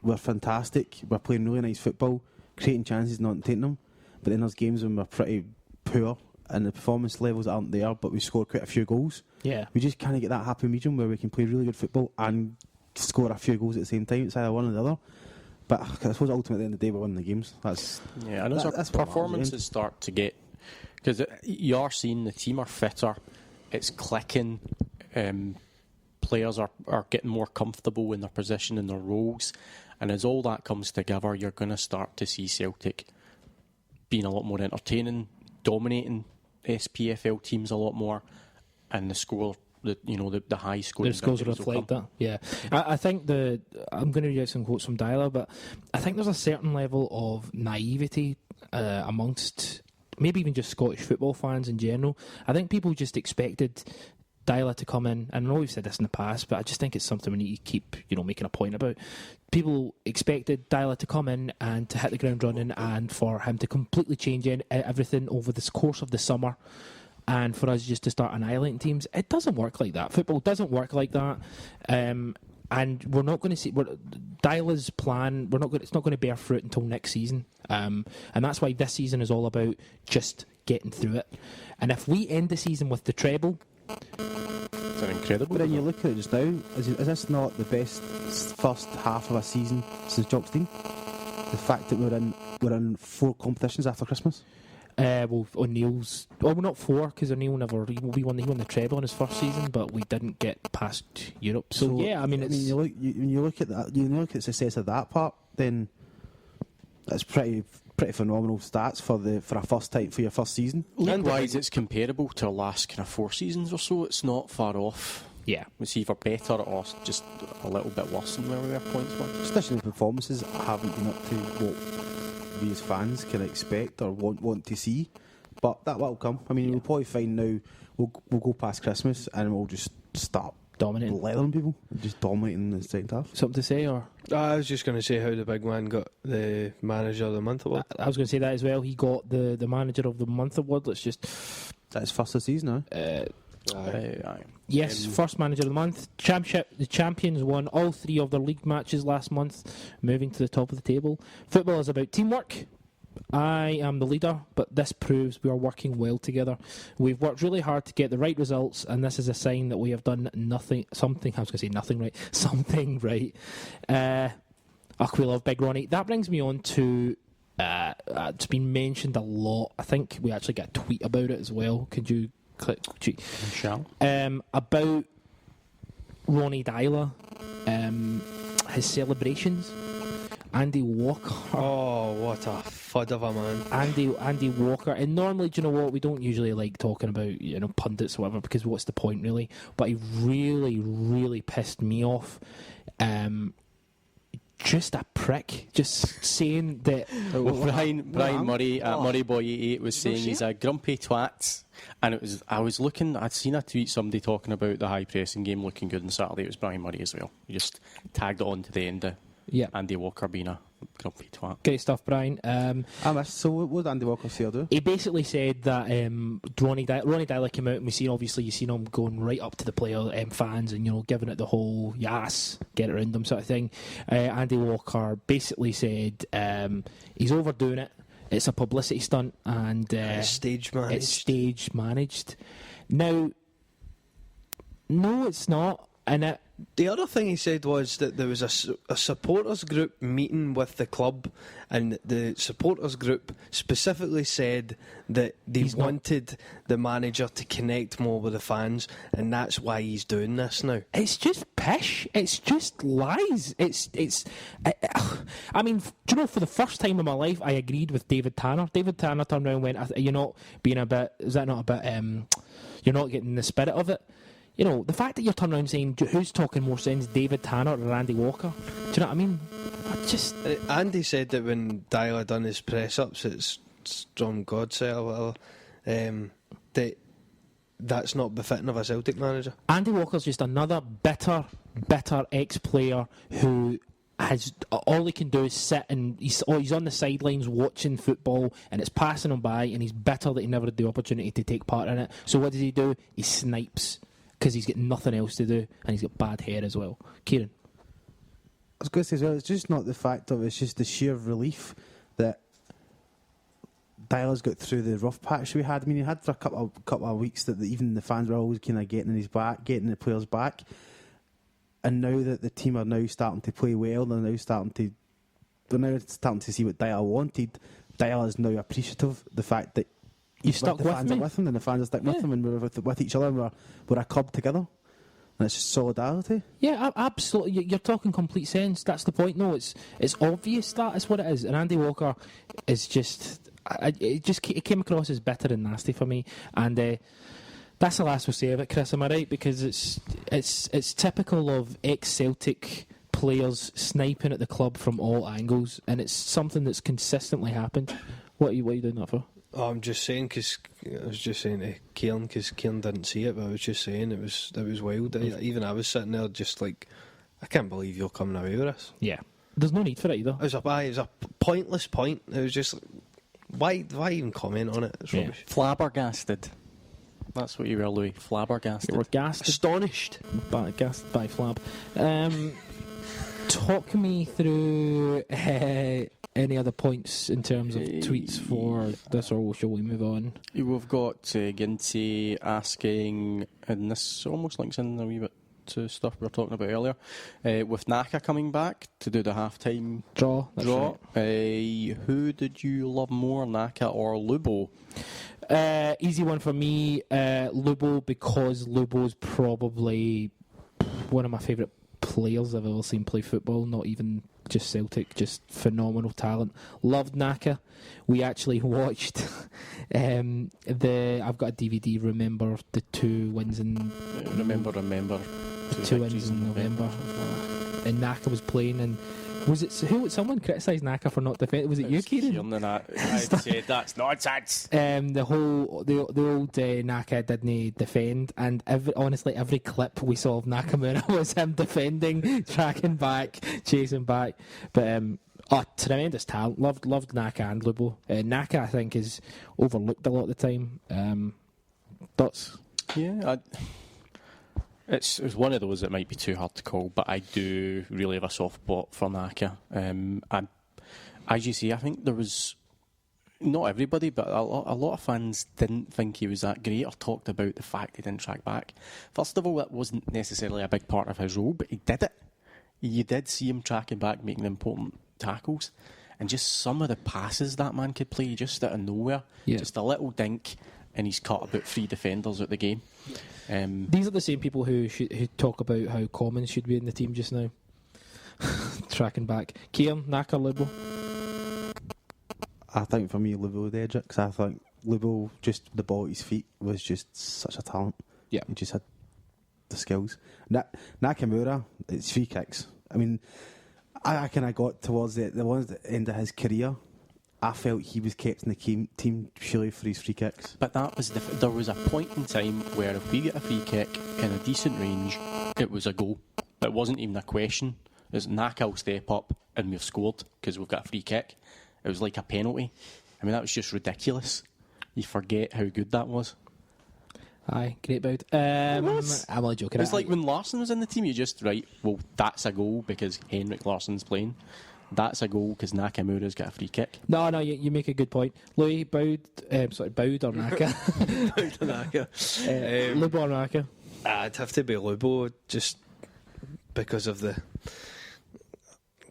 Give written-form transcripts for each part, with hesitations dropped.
we're fantastic. We're playing really nice football, creating chances, not taking them. But then there's games when we're pretty poor and the performance levels aren't there, but we score quite a few goals. Yeah. We just kind of get that happy medium where we can play really good football and score a few goals at the same time. It's either one or the other. But I suppose ultimately at the end of the day we're winning the games. And as our performances start to get, because you are seeing the team are fitter, it's clicking, players are getting more comfortable in their position and their roles, and as all that comes together, you're going to start to see Celtic being a lot more entertaining, dominating SPFL teams a lot more, and the score, the high score. The scores reflect that. Yeah, I think I'm going to read out some quotes from Dyla, but I think there's a certain level of naivety amongst maybe even just Scottish football fans in general. I think people just expected Dyla to come in, and I know we've said this in the past, but I just think it's something we need to keep, making a point about. People expected Dyla to come in and to hit the ground running, and for him to completely change everything over the course of the summer, and for us just to start annihilating teams. It doesn't work like that. Football doesn't work like that. And we're not going to see Dyla's plan. It's not going to bear fruit until next season. And that's why this season is all about just getting through it. And if we end the season with the treble, it's an incredible. But then you look at it just now. Is this not the best first half of a season since Jock's team? The fact that we're in 4 competitions after Christmas. O'Neill's. Well, not 4 because O'Neill he won the treble in his first season, but we didn't get past Europe. So yeah, when you look at that, you look at the success of that part, then that's pretty phenomenal stats for a first time for your first season. League-wise, it's comparable to our last kind of 4 seasons or so. It's not far off. Yeah, it's either better or just a little bit worse than where we were points-wise. Especially the performances haven't been up to what we as fans can expect or want to see, but that will come. I mean, we'll probably find now we'll go past Christmas and we'll just start dominating, leathering people, just dominating the second half. Something to say? Or I was just going to say how the big man got the Manager of the Month award. I was going to say that as well. He got the Manager of the Month award. That's his first of the season now. Yes, first Manager of the Month. Championship. The champions won all 3 of their league matches last month, moving to the top of the table. Football is about teamwork. I am the leader, but this proves we are working well together. We've worked really hard to get the right results, and this is a sign that we have done something right. We love Big Ronny. That brings me on to it's been mentioned a lot. I think we actually got a tweet about it as well. Could you click? About Ronny Dyla, his celebrations. Andy Walker. Oh, what a fud of a man. Andy Walker. And normally, do you know what? We don't usually like talking about, pundits or whatever, because what's the point, really? But he really, really pissed me off. Just a prick. Just saying that... Brian Murray at Murrayboy88 was saying he's a grumpy twat. And I'd seen a tweet, somebody talking about the high pressing game looking good on Saturday. It was Brian Murray as well. He just tagged it on to the end of Andy Walker being a grumpy twat. Great stuff, Brian. So what did Andy Walker say? He basically said that Ronny Dyla came out, and you seen him going right up to the player fans and giving it the whole yes, get it around them sort of thing. Andy Walker basically said he's overdoing it. It's a publicity stunt, and it's stage managed. Now, no, it's not, and the other thing he said was that there was a supporters group meeting with the club, and the supporters group specifically said that they wanted the manager to connect more with the fans, and that's why he's doing this now. It's just pish. It's just lies. I mean, do you know, for the first time in my life, I agreed with David Tanner. David Tanner turned around and went, "You're not being a bit. Is that not a bit? You're not getting the spirit of it." The fact that you're turning around saying who's talking more sense, David Tanner or Andy Walker? Do you know what I mean? Andy said that when Dyla done his press ups at Storm Godset or whatever, that's not befitting of a Celtic manager. Andy Walker's just another bitter ex-player who has all he can do is sit and he's on the sidelines watching football, and it's passing him by, and he's bitter that he never had the opportunity to take part in it. So what does he do? He snipes. Because he's got nothing else to do, and he's got bad hair as well. Ciaran? was going to say as well, it's just not the fact of it's just the sheer relief that Dyler's got through the rough patch we had. I mean, he had for a couple of weeks that even the fans were always kind of getting in his back, getting the players back. And now that the team are now starting to play well, they're now starting to see what Dyler wanted. Dyler is now appreciative of the fact that you stuck the fans are with him, and the fans are stuck with him, and we're with each other, and we're a club together. And it's just solidarity. Yeah, absolutely. You're talking complete sense. That's the point. No, it's obvious that is what it is. And Andy Walker is just... It came across as bitter and nasty for me. And that's the last we'll say of it, Chris, am I right? Because it's typical of ex-Celtic players sniping at the club from all angles. And it's something that's consistently happened. What are you doing that for? Oh, I'm just saying, because I was just saying to Ciaran, because Ciaran didn't see it, but I was just saying it was wild. Even I was sitting there just like, I can't believe you're coming away with this. Yeah. There's no need for it either. It was a pointless point. It was just, why even comment on it? It's rubbish. Flabbergasted. That's what you were, Louis. Flabbergasted. You were gassed. Astonished. Gassed by flab. Talk me through any other points in terms of tweets for this, or shall we move on? We've got Ginty asking, and this almost links in a wee bit to stuff we were talking about earlier, with Naka coming back to do the half-time draw. Right. Who did you love more, Naka or Lubo? Easy one for me, Lubo, because Lubo's probably one of my favourite players I've ever seen play football, not even just Celtic, just phenomenal talent. Loved Naka. We actually watched I've got a DVD, remember the 2 wins in... Remember. 2 wins in November. And Naka was playing, and was it someone criticised Naka for not defending? Was it you, Ciaran? I said that's nonsense. The old Naka didn't defend, and honestly every clip we saw of Nakamura was him defending, tracking back, chasing back. But tremendous talent. Loved Naka and Lubo. Naka, I think, is overlooked a lot of the time. Thoughts? Yeah, it's one of those that might be too hard to call, but I do really have a soft spot for Naka. As you see, I think there was, not everybody, but a lot of fans didn't think he was that great, or talked about the fact he didn't track back. First of all, that wasn't necessarily a big part of his role, but he did it. You did see him tracking back, making important tackles, and just some of the passes that man could play just out of nowhere. Yeah. Just a little dink, and he's cut about 3 defenders at the game. These are the same people who talk about how Commons should be in the team just now. Tracking back. Ciaran, Naka, Lubo? I think for me, Lubo would edge it, because I think Lubo, just the ball at his feet, was just such a talent. Yeah. He just had the skills. Nakamura, it's free kicks. I mean, I kind of got towards the ones at the end of his career. I felt he was kept in the team purely for his free kicks. But that was there was a point in time where if we get a free kick in a decent range, it was a goal. It wasn't even a question. It was Naka will step up and we've scored because we've got a free kick. It was like a penalty. I mean, that was just ridiculous. You forget how good that was. Aye, great Boud. I'm only joking. It's like when Larsson was in the team, you just, right, well, that's a goal because Henrik Larsson's playing. That's a goal because Nakamura's got a free kick. No, you make a good point. Louis, Boud or Naka? Boud or Naka. Lubo or Naka? I'd have to be Lubo, just because of the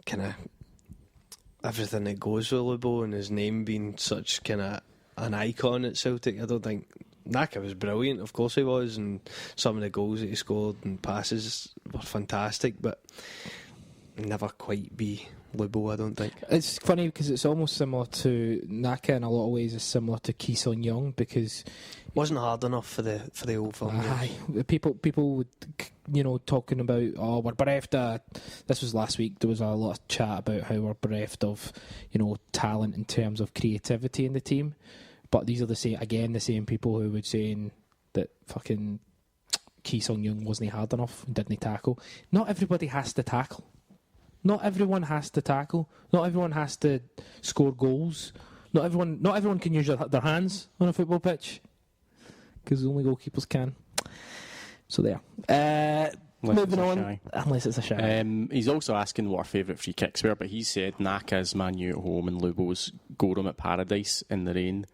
kind of everything that goes with Lubo and his name being such kind of an icon at Celtic. I don't think Naka was brilliant, of course he was, and some of the goals that he scored and passes were fantastic, but never quite be Lubo, I don't think. It's funny because it's almost similar to Naka in a lot of ways. Is similar to Ki-Sung Young because wasn't hard enough for the old film. Aye, people would talking about we're bereft. This was last week. There was a lot of chat about how we're bereft of talent in terms of creativity in the team. But these are the same people who would saying that fucking Ki-Sung Young wasn't hard enough and didn't tackle. Not everybody has to tackle. Not everyone has to tackle. Not everyone has to score goals. Not everyone can use their hands on a football pitch because only goalkeepers can. So there. Moving on, unless it's a shy. He's also asking what our favourite free kicks were, but he said Naka's Man U at home and Lubo's Gorham at Paradise in the rain.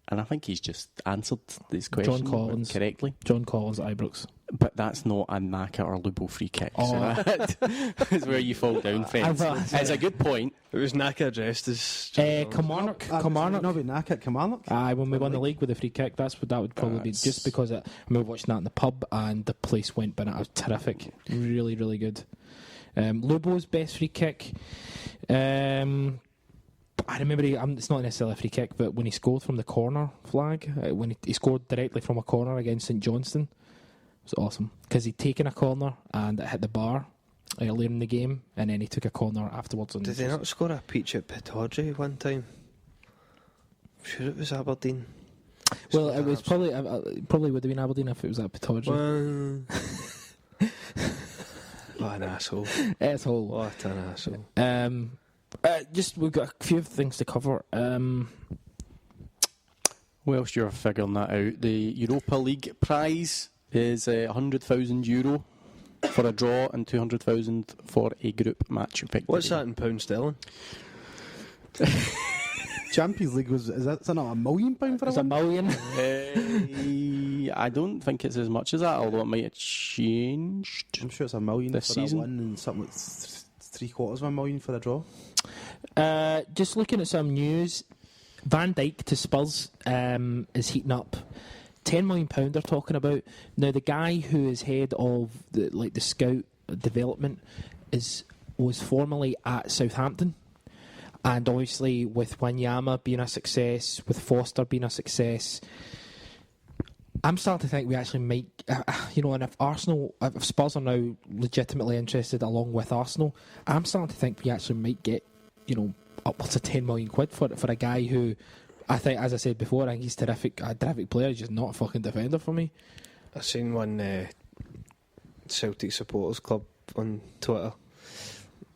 And I think he's just answered this question John Collins correctly. John Collins at Ibrox. But that's not a Naka or Lubo free kick. Oh. So that's where you fall down, friends. It's a good point. It was Naka dressed as Kilmarnock. No, but Naka at Kilmarnock. When we won the league with the free kick, that would probably be just because I remember watching that in the pub and the place went bananas. It was terrific, really, really good. Lubo's best free kick. I remember it's not necessarily a free kick, but when he scored from the corner flag, when he scored directly from a corner against St Johnstone, it was awesome because he'd taken a corner and it hit the bar earlier in the game, and then he took a corner afterwards. And did they not score a peach at Pittodrie one time? I'm sure it was Aberdeen. Well, it was probably would have been Aberdeen if it was at Pittodrie. What an asshole! Asshole! What an asshole! We've got a few things to cover. Whilst you're figuring that out, the Europa League prize is €100,000 for a draw and 200,000 for a group match victory. What's that in pound sterling? Champions League is that not £1 million for it's a win? $1 million. I don't think it's as much as that, although it might have changed. I'm sure it's $1 million this for season. a win and something like $750,000 of $1 million for a draw. Just looking at some news, Van Dijk to Spurs is heating up. £10 million they're talking about. Now the guy who is head of the scout development was formerly at Southampton, and obviously with Wanyama being a success, with Foster being a success, I'm starting to think we actually might, and if Spurs are now legitimately interested along with Arsenal, I'm starting to think we actually might get, upwards of £10 million for a guy who, I think, as I said before, I think he's a terrific player. He's just not a fucking defender for me. I seen one Celtic supporters club on Twitter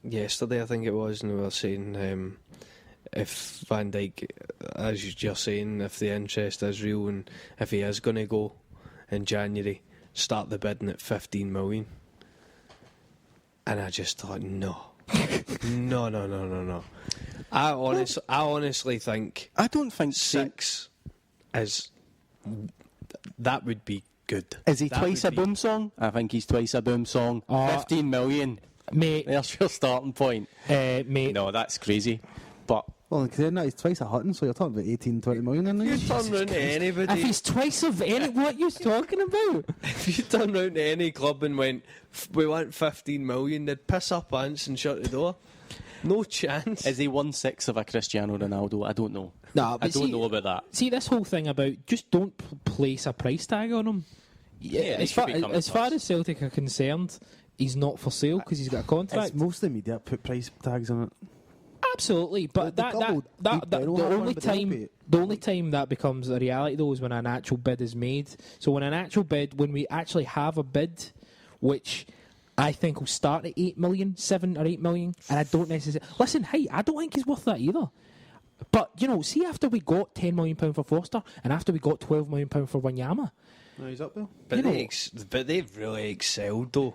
yesterday, I think it was, and they were saying if Van Dijk, as you're saying, if the interest is real and if he is going to go in January, start the bidding at 15 million. And I just thought, no. No. I honestly think I don't think 6 is that would be good. Is he twice a boom song? I think he's twice a boom song. 15 million. Mate. There's your starting point. Mate. No, that's crazy. But well, because he's twice a Hutton, so you're talking about 18-20 million in there. You turn round to anybody. If he's twice of any, what are you talking about? If you turn round to any club and went, we want 15 million, they'd piss up ants and shut the door. No chance. Is he 1/6 of a Cristiano Ronaldo? I don't know. No, I don't know about that. See, this whole thing about just don't place a price tag on him. Yeah, as far as Celtic are concerned, he's not for sale because he's got a contract. It's mostly media put price tags on it. Absolutely, but the only time that becomes a reality though is when an actual bid is made. So when we actually have a bid, which I think will start at 8 million, 7 or 8 million, and I don't necessarily listen. Hey, I don't think he's worth that either. But see, after we got £10 million for Foster, and after we got £12 million for Wanyama, no, he's up there. But they've really excelled though.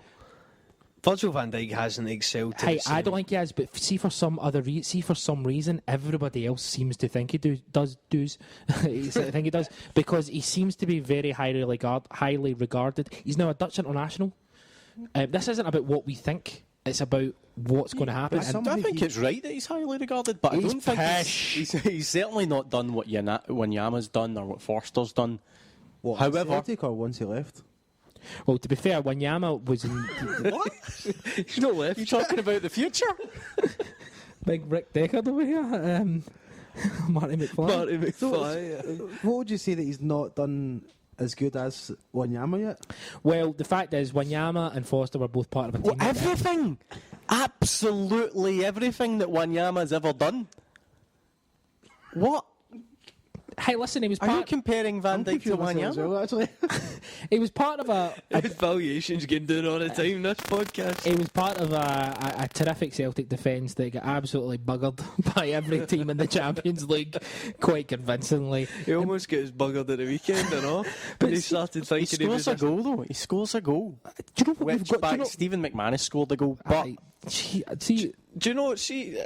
Virgil van Dijk hasn't excelled. I don't think he has, but see for some reason, everybody else seems to think he does. I think he does because he seems to be very highly regarded. He's now a Dutch international. This isn't about what we think; it's about what's going to happen. I think it's right that he's highly regarded, but I don't think he's certainly not done what Wanyama's done or what Forster's done. What, however, Celtic or once he left? Well, to be fair, Wanyama was in... What? He's not left. You talking about the future? Big Rick Deckard over here. Marty McFly. So, what would you say that he's not done as good as Wanyama yet? Well, the fact is, Wanyama and Foster were both part of a team. Well, everything! Absolutely everything that Wanyama's ever done. What? Hey, listen, he was Are you part. comparing Van Dijk to Wanyama? Actually, He was part of a. His valuations getting done all the time. This podcast. He was part of a terrific Celtic defence that got absolutely buggered by every team in the Champions League quite convincingly. He almost gets buggered at the weekend, you know. But he started thinking He scores a goal, though. He scores a goal. Do you know what Which we've got? Stephen McManus scored the goal. But See, Do you know? See,